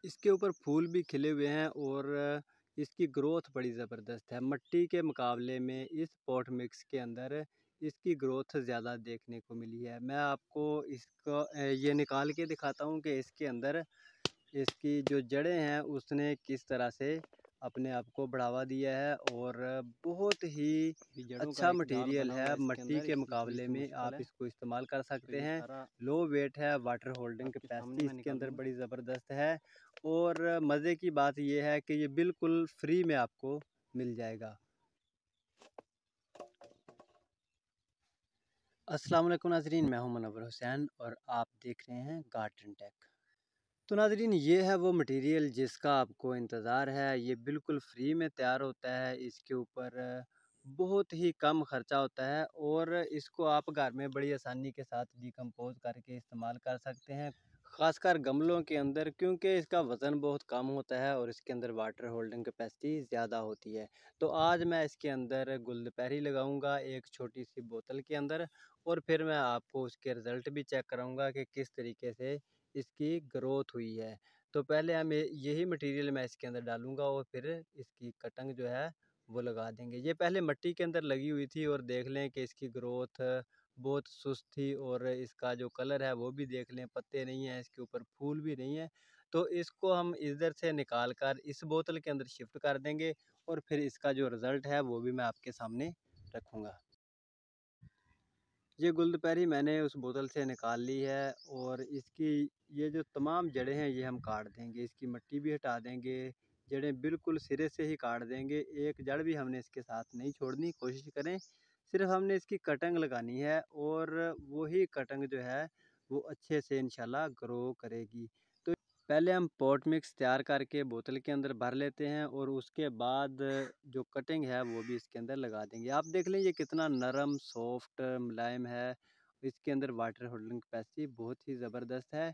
इसके ऊपर फूल भी खिले हुए हैं और इसकी ग्रोथ बड़ी ज़बरदस्त है। मिट्टी के मुकाबले में इस पॉट मिक्स के अंदर इसकी ग्रोथ ज़्यादा देखने को मिली है। मैं आपको इसको ये निकाल के दिखाता हूँ कि इसके अंदर इसकी जो जड़ें हैं उसने किस तरह से अपने आप को बढ़ावा दिया है और बहुत ही अच्छा मटेरियल है। मिट्टी के मुकाबले में आप इसको इस्तेमाल कर सकते हैं। लो वेट है, वाटर होल्डिंग कैपेसिटी इसके अंदर बड़ी ज़बरदस्त है और मज़े की बात यह है कि ये बिल्कुल फ्री में आपको मिल जाएगा। अस्सलाम वालेकुम नाज़रीन, मैं हूं मुनव्वर हुसैन और आप देख रहे हैं गार्डन टेक। तो नाज़रीन, ये है वो मटेरियल जिसका आपको इंतज़ार है। ये बिल्कुल फ्री में तैयार होता है। इसके ऊपर बहुत ही कम ख़र्चा होता है और इसको आप घर में बड़ी आसानी के साथ डिकम्पोज़ करके इस्तेमाल कर सकते हैं, ख़ासकर गमलों के अंदर, क्योंकि इसका वज़न बहुत कम होता है और इसके अंदर वाटर होल्डिंग कैपेसिटी ज़्यादा होती है। तो आज मैं इसके अंदर गुलदपहरी लगाऊंगा एक छोटी सी बोतल के अंदर और फिर मैं आपको उसके रिज़ल्ट भी चेक कराऊंगा कि किस तरीके से इसकी ग्रोथ हुई है। तो पहले हम यही मटेरियल मैं इसके अंदर डालूंगा और फिर इसकी कटिंग जो है वो लगा देंगे। ये पहले मिट्टी के अंदर लगी हुई थी और देख लें कि इसकी ग्रोथ बहुत सुस्त थी और इसका जो कलर है वो भी देख लें, पत्ते नहीं हैं इसके ऊपर, फूल भी नहीं है। तो इसको हम इधर से निकाल कर इस बोतल के अंदर शिफ्ट कर देंगे और फिर इसका जो रिज़ल्ट है वो भी मैं आपके सामने रखूँगा। ये गुलदपहरी मैंने उस बोतल से निकाल ली है और इसकी ये जो तमाम जड़ें हैं ये हम काट देंगे, इसकी मिट्टी भी हटा देंगे, जड़ें बिल्कुल सिरे से ही काट देंगे। एक जड़ भी हमने इसके साथ नहीं छोड़नी, कोशिश करें सिर्फ हमने इसकी कटिंग लगानी है और वही कटिंग जो है वो अच्छे से इंशाल्लाह ग्रो करेगी। तो पहले हम पॉट मिक्स तैयार करके बोतल के अंदर भर लेते हैं और उसके बाद जो कटिंग है वो भी इसके अंदर लगा देंगे। आप देख लें ये कितना नरम, सॉफ्ट, मुलायम है। इसके अंदर वाटर होल्डिंग कैपेसिटी बहुत ही ज़बरदस्त है।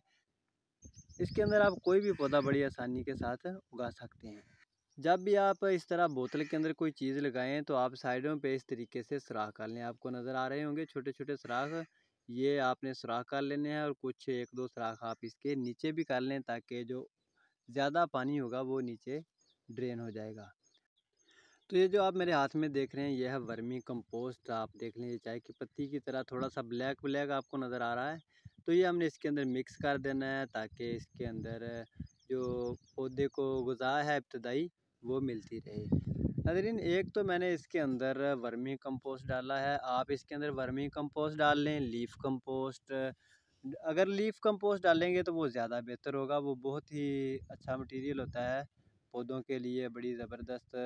इसके अंदर आप कोई भी पौधा बड़ी आसानी के साथ उगा सकते हैं। जब भी आप इस तरह बोतल के अंदर कोई चीज़ लगाएं तो आप साइडों पे इस तरीके से सुराख कर लें। आपको नज़र आ रहे होंगे छोटे छोटे सुराख, ये आपने सुराख कर लेने हैं और कुछ एक दो सुराख आप इसके नीचे भी कर लें ताकि जो ज़्यादा पानी होगा वो नीचे ड्रेन हो जाएगा। तो ये जो आप मेरे हाथ में देख रहे हैं ये है वर्मी कंपोस्ट। आप देख लें ये चाय की पत्ती की तरह थोड़ा सा ब्लैक ब्लैक आपको नज़र आ रहा है। तो ये हमने इसके अंदर मिक्स कर देना है ताकि इसके अंदर जो पौधे को ग़िज़ा है इब्तदाई वो मिलती रहे। नाज़रीन, एक तो मैंने इसके अंदर वर्मी कंपोस्ट डाला है, आप इसके अंदर वर्मी कंपोस्ट डाल लें, लीफ कंपोस्ट। अगर लीफ कंपोस्ट डालेंगे तो वो ज़्यादा बेहतर होगा, वो बहुत ही अच्छा मटेरियल होता है, पौधों के लिए बड़ी ज़बरदस्त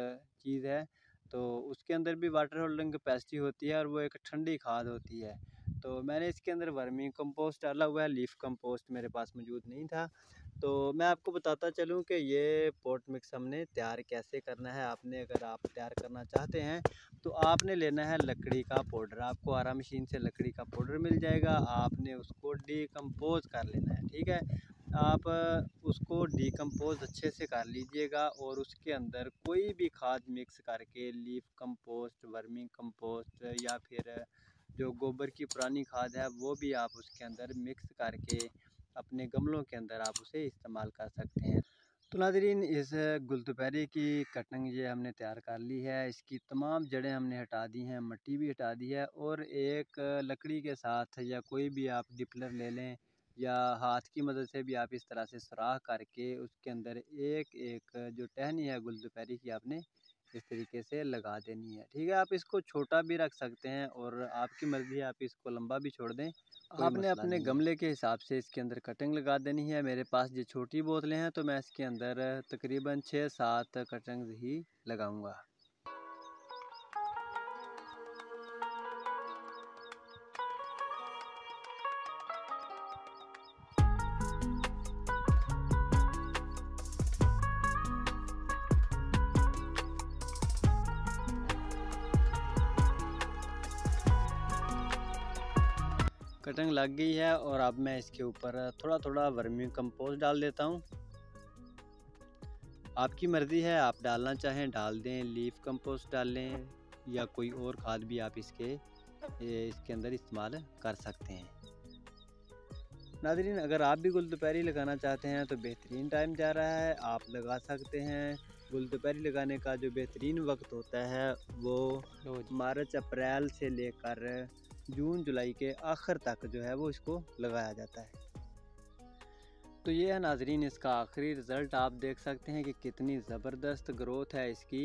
चीज़ है। तो उसके अंदर भी वाटर होल्डिंग कैपेसिटी होती है और वो एक ठंडी खाद होती है। तो मैंने इसके अंदर वर्मी कंपोस्ट डाला हुआ है, लीफ कंपोस्ट मेरे पास मौजूद नहीं था। तो मैं आपको बताता चलूँ कि ये पॉट मिक्स हमने तैयार कैसे करना है। आपने अगर आप तैयार करना चाहते हैं तो आपने लेना है लकड़ी का पाउडर। आपको आरा मशीन से लकड़ी का पाउडर मिल जाएगा, आपने उसको डिकम्पोज़ कर लेना है, ठीक है। आप उसको डिकम्पोज़ अच्छे से कर लीजिएगा और उसके अंदर कोई भी खाद मिक्स करके, लीफ कंपोस्ट, वर्मी कंपोस्ट या फिर जो गोबर की पुरानी खाद है वो भी आप उसके अंदर मिक्स करके अपने गमलों के अंदर आप उसे इस्तेमाल कर सकते हैं। तो नाज़रीन, इस गुलदपहरी की कटिंग ये हमने तैयार कर ली है। इसकी तमाम जड़ें हमने हटा दी हैं, मिट्टी भी हटा दी है और एक लकड़ी के साथ या कोई भी आप डिपलर ले लें या हाथ की मदद से भी आप इस तरह से सुराख करके उसके अंदर एक एक जो टहनी है गुलदपहरी की आपने इस तरीके से लगा देनी है, ठीक है। आप इसको छोटा भी रख सकते हैं और आपकी मर्ज़ी है, आप इसको लंबा भी छोड़ दें, आपने अपने गमले के हिसाब से इसके अंदर कटिंग लगा देनी है। मेरे पास ये छोटी बोतलें हैं तो मैं इसके अंदर तकरीबन 6-7 कटिंग्स ही लगाऊंगा। कटिंग लग गई है और अब मैं इसके ऊपर थोड़ा थोड़ा वर्मी कंपोस्ट डाल देता हूँ। आपकी मर्ज़ी है, आप डालना चाहें डाल दें, लीफ कंपोस्ट डाल लें या कोई और खाद भी आप इसके अंदर इस्तेमाल कर सकते हैं। नाज़रीन, अगर आप भी गुलदुपहरी लगाना चाहते हैं तो बेहतरीन टाइम जा रहा है, आप लगा सकते हैं। गुलदुपहरी लगाने का जो बेहतरीन वक्त होता है वो मार्च अप्रैल से लेकर जून जुलाई के आखिर तक जो है वो इसको लगाया जाता है। तो ये है नाज़रीन इसका आखिरी रिज़ल्ट। आप देख सकते हैं कि कितनी ज़बरदस्त ग्रोथ है इसकी।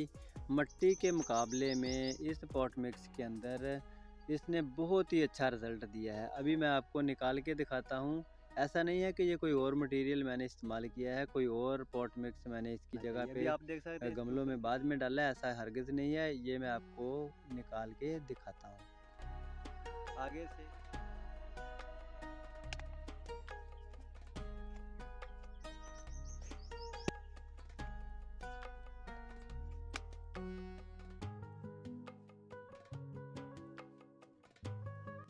मिट्टी के मुकाबले में इस पॉट मिक्स के अंदर इसने बहुत ही अच्छा रिज़ल्ट दिया है। अभी मैं आपको निकाल के दिखाता हूँ। ऐसा नहीं है कि ये कोई और मटेरियल मैंने इस्तेमाल किया है, कोई और पॉट मिक्स मैंने इसकी जगह पे आप देख सकते हैं गमलों में बाद में डाला है, ऐसा हरगिज़ नहीं है। ये मैं आपको निकाल के दिखाता हूँ आगे से।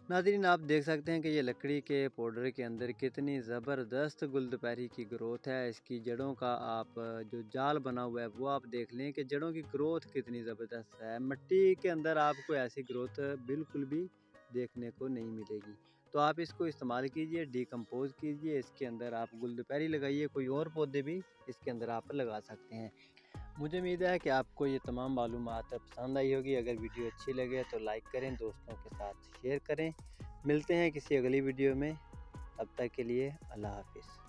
नाज़रीन, आप देख सकते हैं कि ये लकड़ी के पाउडर के अंदर कितनी ज़बरदस्त गुलदुपहरी की ग्रोथ है। इसकी जड़ों का आप जो जाल बना हुआ है वो आप देख लें कि जड़ों की ग्रोथ कितनी ज़बरदस्त है। मिट्टी के अंदर आपको ऐसी ग्रोथ बिल्कुल भी देखने को नहीं मिलेगी। तो आप इसको इस्तेमाल कीजिए, डिकम्पोज़ कीजिए, इसके अंदर आप गुलदुपहरी लगाइए, कोई और पौधे भी इसके अंदर आप लगा सकते हैं। मुझे उम्मीद है कि आपको ये तमाम मालूमात पसंद आई होगी। अगर वीडियो अच्छी लगे तो लाइक करें, दोस्तों के साथ शेयर करें। मिलते हैं किसी अगली वीडियो में, तब तक के लिए अल्लाह हाफ़िज़।